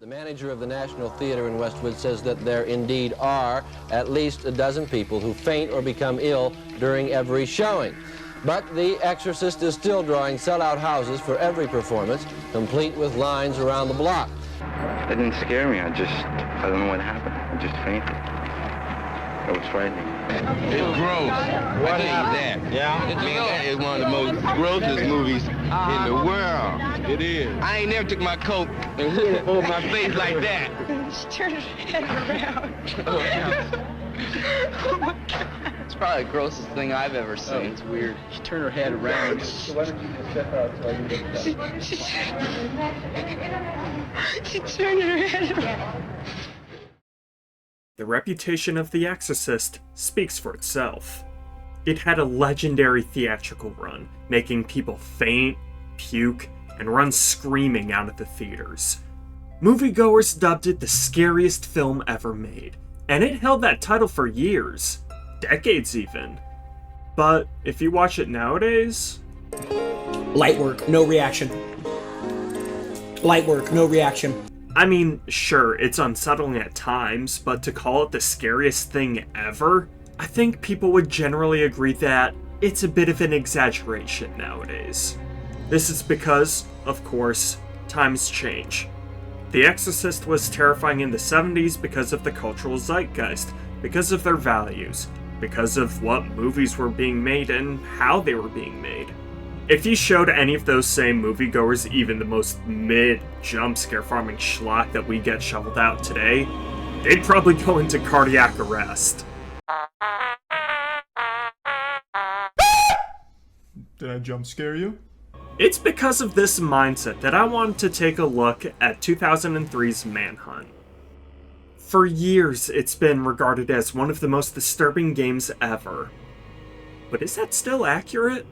The manager of the National Theater in Westwood says that there indeed are at least a dozen people who faint or become ill during every showing. But The Exorcist is still drawing sellout houses for every performance, complete with lines around the block. It didn't scare me. I don't know what happened. I just fainted. It was frightening. It's gross. What is that? Yeah? It's one of the most grossest movies in the world. It is. I ain't never took my coat and hid it over my face like that. She turned her head around. Oh my God. It's probably the grossest thing I've ever seen. It's weird. She turned her head around. She turned her head around. The reputation of The Exorcist speaks for itself. It had a legendary theatrical run, making people faint, puke, and run screaming out of the theaters. Moviegoers dubbed it the scariest film ever made, and it held that title for years, decades even. But if you watch it nowadays... Light work, no reaction. Light work, no reaction. I mean, sure, it's unsettling at times, but to call it the scariest thing ever, I think people would generally agree that it's a bit of an exaggeration nowadays. This is because, of course, times change. The Exorcist was terrifying in the 70s because of the cultural zeitgeist, because of their values, because of what movies were being made and how they were being made. If you showed any of those same moviegoers even the most mid-jump-scare farming schlock that we get shoveled out today, they'd probably go into cardiac arrest. Did I jump scare you? It's because of this mindset that I wanted to take a look at 2003's Manhunt. For years, it's been regarded as one of the most disturbing games ever. But is that still accurate?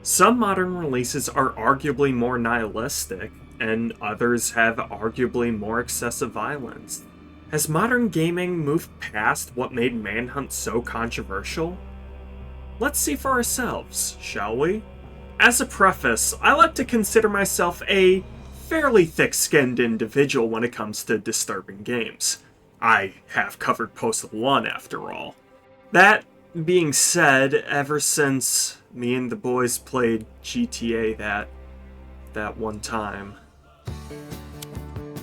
Some modern releases are arguably more nihilistic, and others have arguably more excessive violence. Has modern gaming moved past what made Manhunt so controversial? Let's see for ourselves, shall we? As a preface, I like to consider myself a fairly thick-skinned individual when it comes to disturbing games. I have covered Postal 1 after all. That being said, ever since me and the boys played GTA that one time.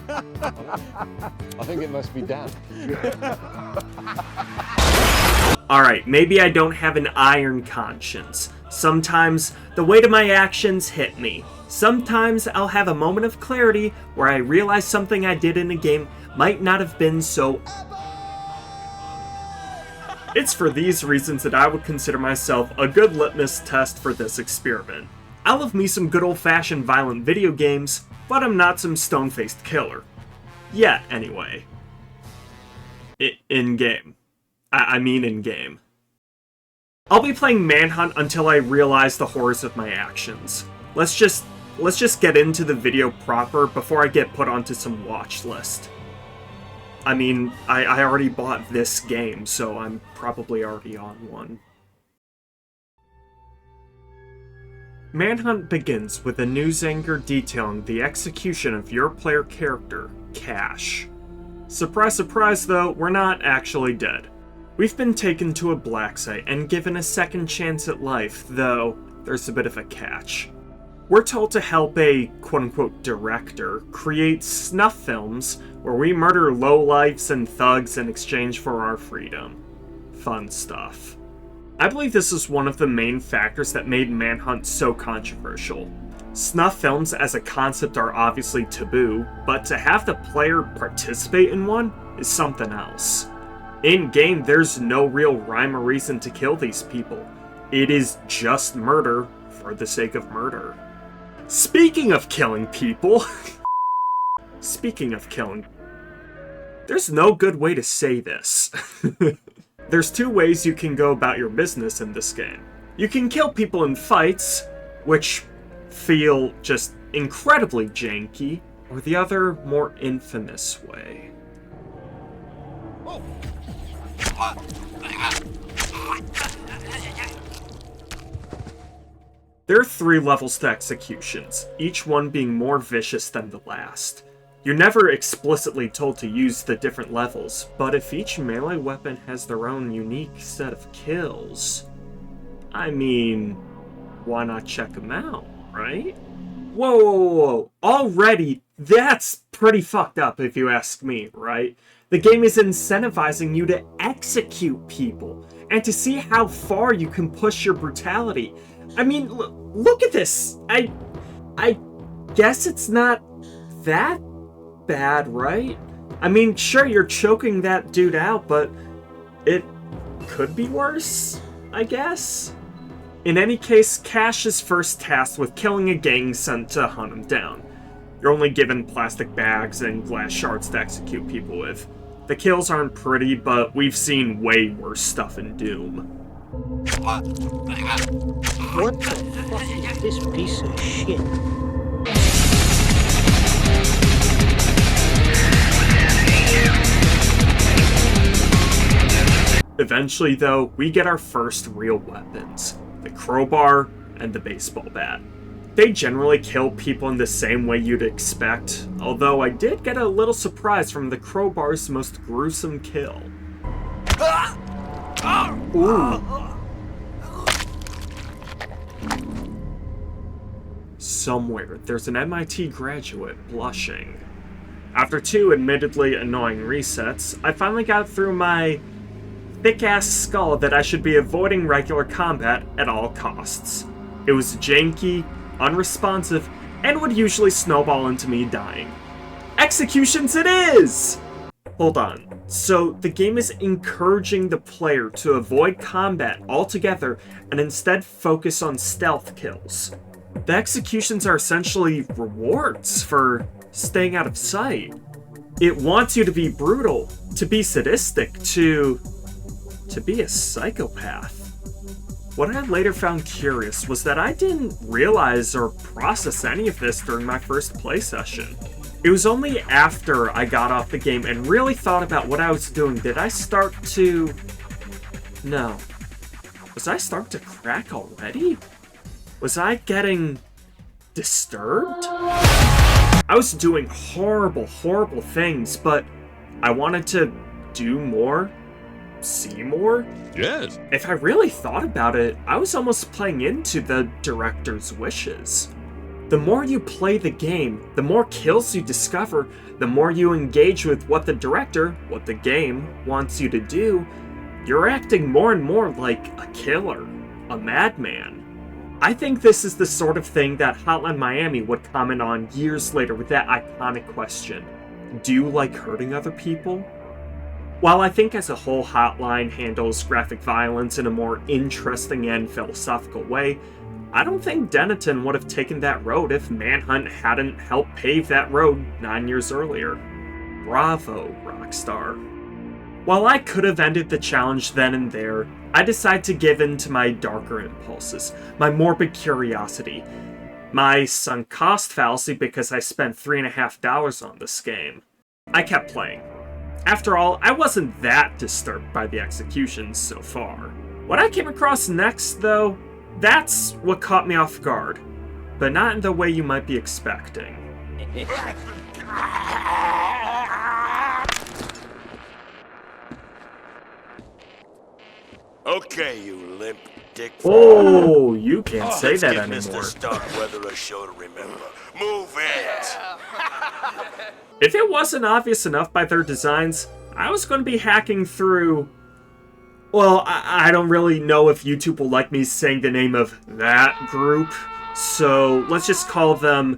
I think it must be done. Alright, maybe I don't have an iron conscience. Sometimes the weight of my actions hit me. Sometimes I'll have a moment of clarity where I realize something I did in a game might not have been so... It's for these reasons that I would consider myself a good litmus test for this experiment. I love me some good old-fashioned violent video games, but I'm not some stone-faced killer. Yet, anyway. In-game. I mean in-game. I'll be playing Manhunt until I realize the horrors of my actions. Let's just get into the video proper before I get put onto some watch list. I mean, I already bought this game, so I'm probably already on one. Manhunt begins with a news anchor detailing the execution of your player character, Cash. Surprise, surprise though, we're not actually dead. We've been taken to a black site and given a second chance at life, though there's a bit of a catch. We're told to help a quote-unquote director create snuff films where we murder lowlifes and thugs in exchange for our freedom. Fun stuff. I believe this is one of the main factors that made Manhunt so controversial. Snuff films as a concept are obviously taboo, but to have the player participate in one is something else. In-game, there's no real rhyme or reason to kill these people. It is just murder for the sake of murder. Speaking of killing people... There's no good way to say this. There's two ways you can go about your business in this game. You can kill people in fights, which feel just incredibly janky, or the other, more infamous way. There are 3 levels to executions, each one being more vicious than the last. You're never explicitly told to use the different levels, but if each melee weapon has their own unique set of kills, I mean, why not check them out, right? Whoa, whoa, whoa, whoa. Already, that's pretty fucked up if you ask me, right? The game is incentivizing you to execute people, and to see how far you can push your brutality. I mean, look at this! I guess it's not that bad, right? I mean, sure, you're choking that dude out, but it could be worse, I guess? In any case, Cash is first tasked with killing a gang sent to hunt him down. You're only given plastic bags and glass shards to execute people with. The kills aren't pretty, but we've seen way worse stuff in Doom. What the fuck is this piece of shit? Eventually, though, we get our first real weapons. The crowbar and the baseball bat. They generally kill people in the same way you'd expect, although I did get a little surprise from the crowbar's most gruesome kill. Ooh. Somewhere, there's an MIT graduate blushing. After 2 admittedly annoying resets, I finally got through my thick-ass skull that I should be avoiding regular combat at all costs. It was janky, unresponsive, and would usually snowball into me dying. Executions it is! Hold on. So, the game is encouraging the player to avoid combat altogether and instead focus on stealth kills. The executions are essentially rewards for staying out of sight. It wants you to be brutal, to be sadistic, to be a psychopath. What I later found curious was that I didn't realize or process any of this during my first play session. It was only after I got off the game and really thought about what I was doing did I start to... No. Was I starting to crack already? Was I getting disturbed? I was doing horrible, horrible things, but I wanted to do more. See more? Yes. If I really thought about it, I was almost playing into the director's wishes. The more you play the game, the more kills you discover, the more you engage with what the director, what the game, wants you to do, you're acting more and more like a killer, a madman. I think this is the sort of thing that Hotline Miami would comment on years later with that iconic question. Do you like hurting other people? While I think as a whole Hotline handles graphic violence in a more interesting and philosophical way, I don't think Denton would have taken that road if Manhunt hadn't helped pave that road 9 years earlier. Bravo, Rockstar. While I could have ended the challenge then and there, I decided to give in to my darker impulses, my morbid curiosity, my sunk cost fallacy because I spent $3.50 on this game. I kept playing. After all, I wasn't that disturbed by the executions so far. What I came across next, though, that's what caught me off guard, but not in the way you might be expecting. Okay, you limp dick. Oh, you can't say that anymore. Mr. Starkweather a show to remember. Move it! If it wasn't obvious enough by their designs, I was going to be hacking through... Well, I don't really know if YouTube will like me saying the name of that group, so let's just call them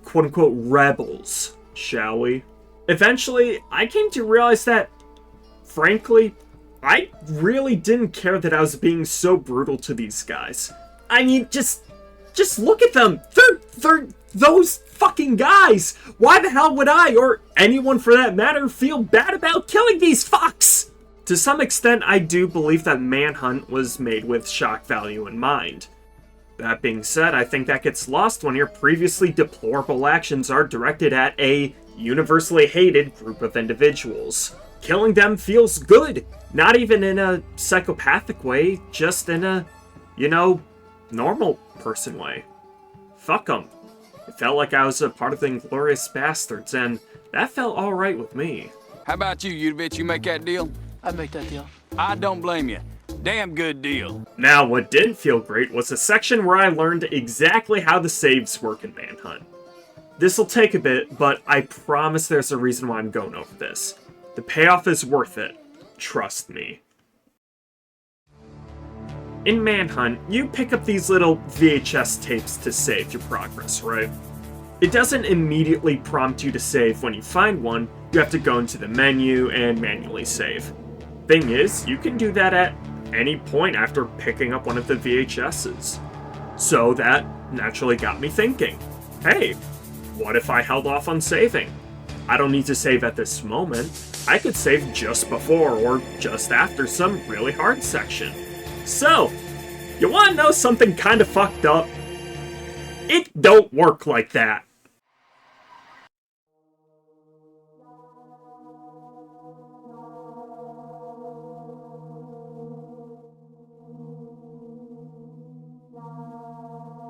quote-unquote rebels, shall we? Eventually, I came to realize that, frankly, I really didn't care that I was being so brutal to these guys. I mean, just look at them! They're those fucking guys! Why the hell would I, or anyone for that matter, feel bad about killing these fucks? To some extent, I do believe that Manhunt was made with shock value in mind. That being said, I think that gets lost when your previously deplorable actions are directed at a universally hated group of individuals. Killing them feels good, not even in a psychopathic way, just in a, normal person way. Fuck them. It felt like I was a part of the Inglourious Bastards, and That felt alright with me. How about you bitch? You make that deal? I'd make that deal. I don't blame you. Damn good deal. Now, what didn't feel great was the section where I learned exactly how the saves work in Manhunt. This'll take a bit, but I promise there's a reason why I'm going over this. The payoff is worth it. Trust me. In Manhunt, you pick up these little VHS tapes to save your progress, right? It doesn't immediately prompt you to save when you find one. You have to go into the menu and manually save. Thing is, you can do that at any point after picking up one of the VHSs. So that naturally got me thinking, hey, what if I held off on saving? I don't need to save at this moment. I could save just before or just after some really hard section. So, you wanna know something kinda fucked up? It don't work like that.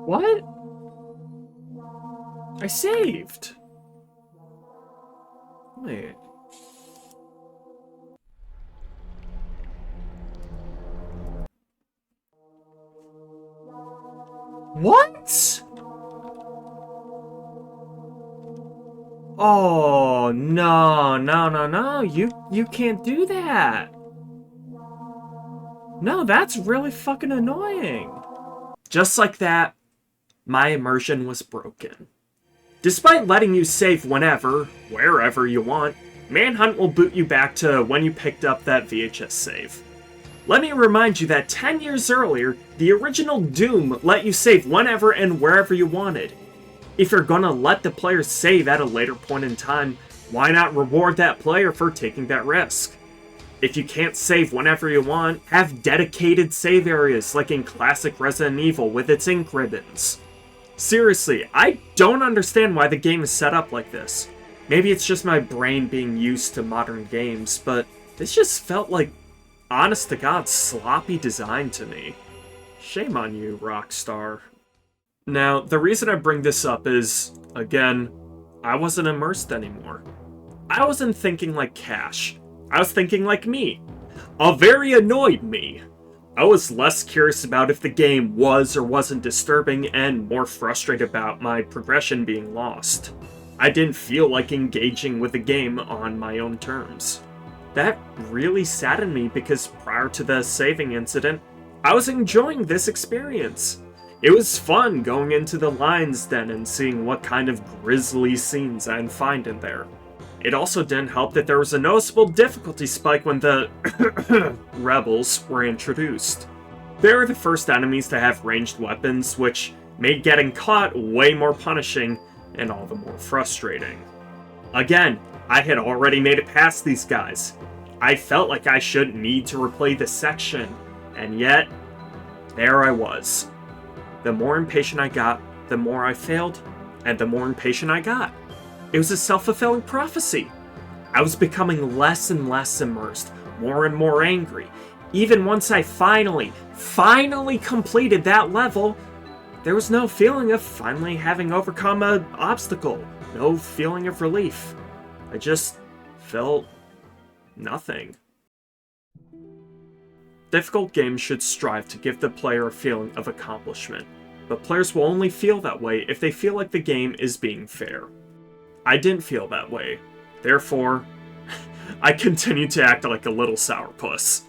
What? I saved. Wait. What? Oh, no. You can't do that. No, that's really fucking annoying. Just like that, my immersion was broken. Despite letting you save whenever, wherever you want, Manhunt will boot you back to when you picked up that VHS save. Let me remind you that 10 years earlier, the original Doom let you save whenever and wherever you wanted. If you're gonna let the player save at a later point in time, why not reward that player for taking that risk? If you can't save whenever you want, have dedicated save areas like in classic Resident Evil with its ink ribbons. Seriously, I don't understand why the game is set up like this. Maybe it's just my brain being used to modern games, but this just felt like, honest to God, sloppy design to me. Shame on you, Rockstar. Now, the reason I bring this up is, again, I wasn't immersed anymore. I wasn't thinking like Cash. I was thinking like me. A very annoyed me. I was less curious about if the game was or wasn't disturbing and more frustrated about my progression being lost. I didn't feel like engaging with the game on my own terms. That really saddened me because prior to the saving incident, I was enjoying this experience. It was fun going into the Lion's Den and seeing what kind of grisly scenes I'd find in there. It also didn't help that there was a noticeable difficulty spike when the rebels were introduced. They were the first enemies to have ranged weapons, which made getting caught way more punishing and all the more frustrating. Again, I had already made it past these guys. I felt like I shouldn't need to replay this section, and yet, there I was. The more impatient I got, the more I failed, and the more impatient I got. It was a self-fulfilling prophecy. I was becoming less and less immersed, more and more angry. Even once I finally completed that level, there was no feeling of finally having overcome an obstacle. No feeling of relief. I just felt nothing. Difficult games should strive to give the player a feeling of accomplishment, but players will only feel that way if they feel like the game is being fair. I didn't feel that way. Therefore, I continued to act like a little sourpuss.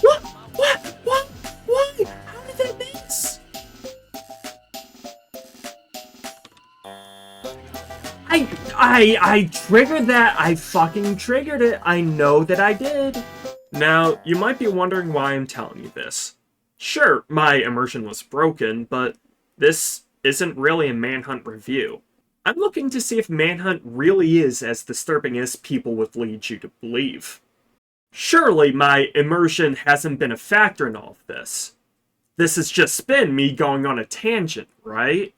What? Why? How did that miss? I triggered that. I fucking triggered it. I know that I did. Now, you might be wondering why I'm telling you this. Sure, my immersion was broken, but this isn't really a Manhunt review. I'm looking to see if Manhunt really is as disturbing as people would lead you to believe. Surely my immersion hasn't been a factor in all of this. This has just been me going on a tangent, right?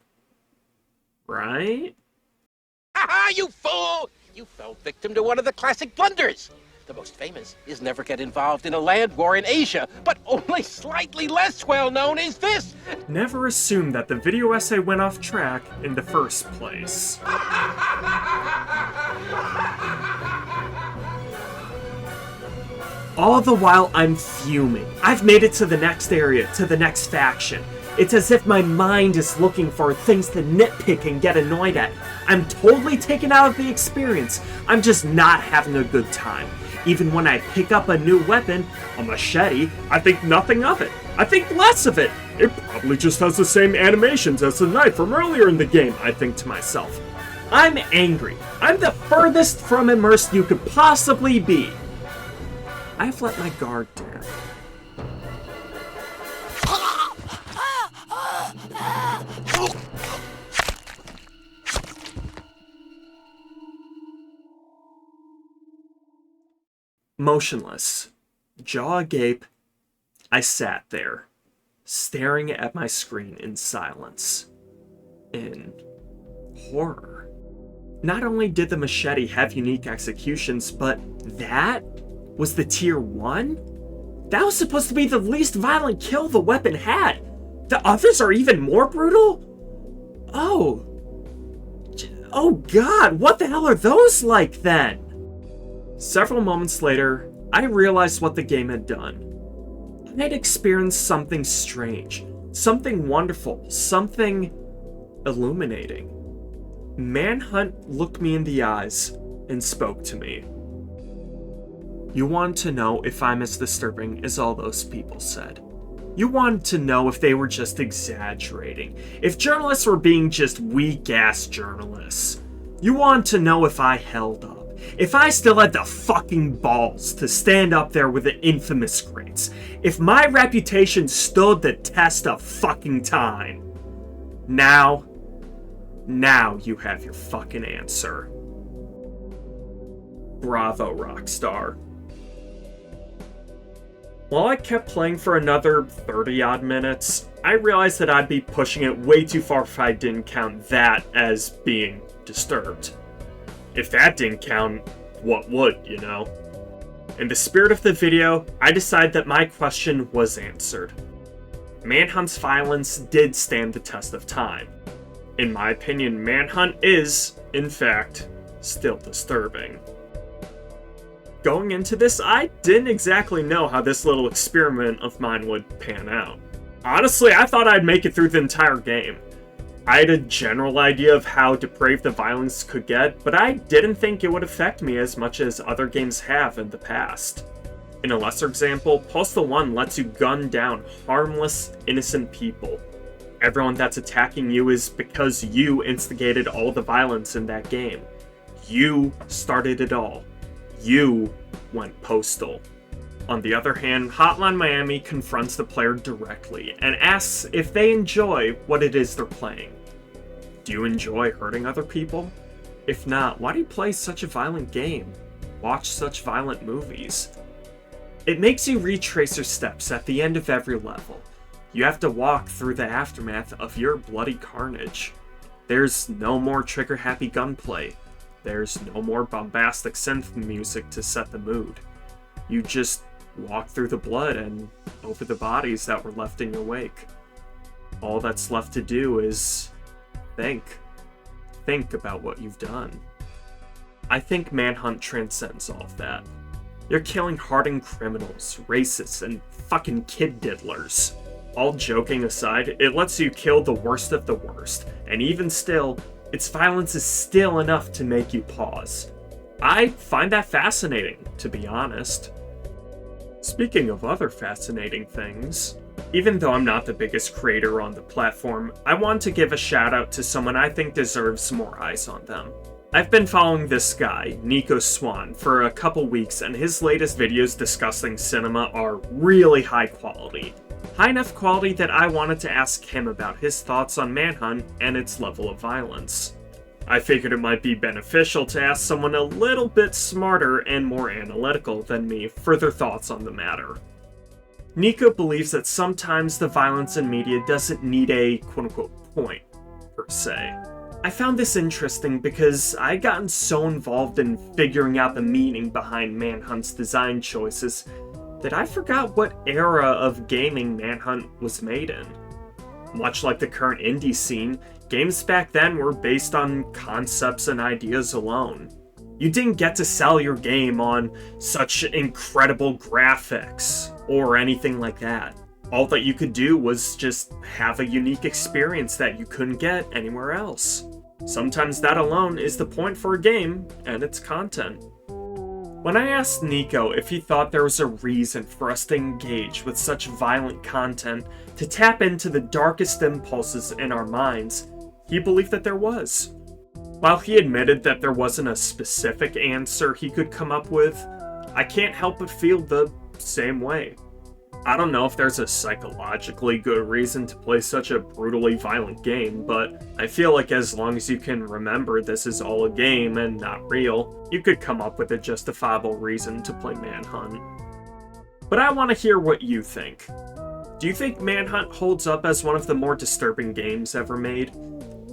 Right? Ha, you fool! You fell victim to one of the classic blunders. The most famous is never get involved in a land war in Asia, but only slightly less well known is this. Never assume that the video essay went off track in the first place. All the while I'm fuming. I've made it to the next area, to the next faction. It's as if my mind is looking for things to nitpick and get annoyed at. I'm totally taken out of the experience. I'm just not having a good time. Even when I pick up a new weapon, a machete, I think nothing of it. I think less of it. It probably just has the same animations as the knife from earlier in the game, I think to myself. I'm angry. I'm the furthest from immersed you could possibly be. I've let my guard down. Motionless, jaw agape, I sat there, staring at my screen in silence, in horror. Not only did the machete have unique executions, but that was the tier 1? That was supposed to be the least violent kill the weapon had. The others are even more brutal? Oh god, what the hell are those like then? Several moments later, I realized what the game had done. I had experienced something strange, something wonderful, something illuminating. Manhunt looked me in the eyes and spoke to me. You want to know if I'm as disturbing as all those people said. You wanted to know if they were just exaggerating, if journalists were being just weak-ass journalists. You wanted to know if I held up. If I still had the fucking balls to stand up there with the infamous greats. If my reputation stood the test of fucking time. Now you have your fucking answer. Bravo, Rockstar. While I kept playing for another 30-odd minutes, I realized that I'd be pushing it way too far if I didn't count that as being disturbed. If that didn't count, what would, you know? In the spirit of the video, I decided that my question was answered. Manhunt's violence did stand the test of time. In my opinion, Manhunt is, in fact, still disturbing. Going into this, I didn't exactly know how this little experiment of mine would pan out. Honestly, I thought I'd make it through the entire game. I had a general idea of how depraved the violence could get, but I didn't think it would affect me as much as other games have in the past. In a lesser example, Postal 1 lets you gun down harmless, innocent people. Everyone that's attacking you is because you instigated all the violence in that game. You started it all. You went postal. On the other hand, Hotline Miami confronts the player directly and asks if they enjoy what it is they're playing. Do you enjoy hurting other people? If not, why do you play such a violent game? Watch such violent movies? It makes you retrace your steps at the end of every level. You have to walk through the aftermath of your bloody carnage. There's no more trigger-happy gunplay. There's no more bombastic synth music to set the mood. You just walk through the blood and over the bodies that were left in your wake. All that's left to do is think. Think about what you've done. I think Manhunt transcends all of that. You're killing hardened criminals, racists, and fucking kid diddlers. All joking aside, it lets you kill the worst of the worst, and even still, its violence is still enough to make you pause. I find that fascinating, to be honest. Speaking of other fascinating things, even though I'm not the biggest creator on the platform, I want to give a shout out to someone I think deserves more eyes on them. I've been following this guy, Nico Swan, for a couple weeks, and his latest videos discussing cinema are really high quality. High enough quality that I wanted to ask him about his thoughts on Manhunt and its level of violence. I figured it might be beneficial to ask someone a little bit smarter and more analytical than me for their thoughts on the matter. Nico believes that sometimes the violence in media doesn't need a quote-unquote point, per se. I found this interesting because I'd gotten so involved in figuring out the meaning behind Manhunt's design choices that I forgot what era of gaming Manhunt was made in. Much like the current indie scene, games back then were based on concepts and ideas alone. You didn't get to sell your game on such incredible graphics or anything like that. All that you could do was just have a unique experience that you couldn't get anywhere else. Sometimes that alone is the point for a game and its content. When I asked Nico if he thought there was a reason for us to engage with such violent content to tap into the darkest impulses in our minds, he believed that there was. While he admitted that there wasn't a specific answer he could come up with, I can't help but feel the same way. I don't know if there's a psychologically good reason to play such a brutally violent game, but I feel like as long as you can remember this is all a game and not real, you could come up with a justifiable reason to play Manhunt. But I want to hear what you think. Do you think Manhunt holds up as one of the more disturbing games ever made?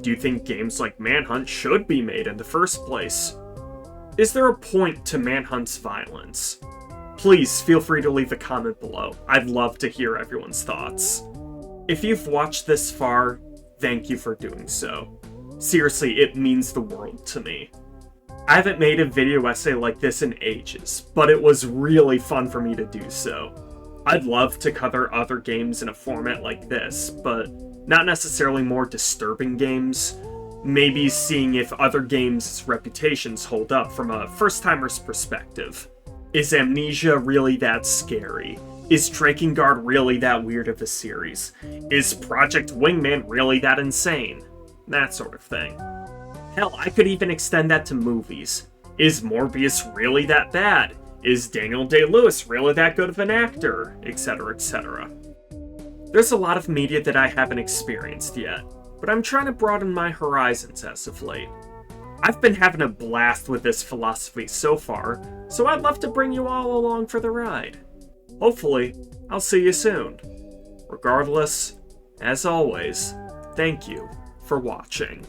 Do you think games like Manhunt should be made in the first place? Is there a point to Manhunt's violence? Please feel free to leave a comment below. I'd love to hear everyone's thoughts. If you've watched this far, thank you for doing so. Seriously, it means the world to me. I haven't made a video essay like this in ages, but it was really fun for me to do so. I'd love to cover other games in a format like this, but not necessarily more disturbing games. Maybe seeing if other games' reputations hold up from a first-timer's perspective. Is Amnesia really that scary? Is Drakengard really that weird of a series? Is Project Wingman really that insane? That sort of thing. Hell, I could even extend that to movies. Is Morbius really that bad? Is Daniel Day-Lewis really that good of an actor? Etc, etc. There's a lot of media that I haven't experienced yet, but I'm trying to broaden my horizons as of late. I've been having a blast with this philosophy so far, so I'd love to bring you all along for the ride. Hopefully, I'll see you soon. Regardless, as always, thank you for watching.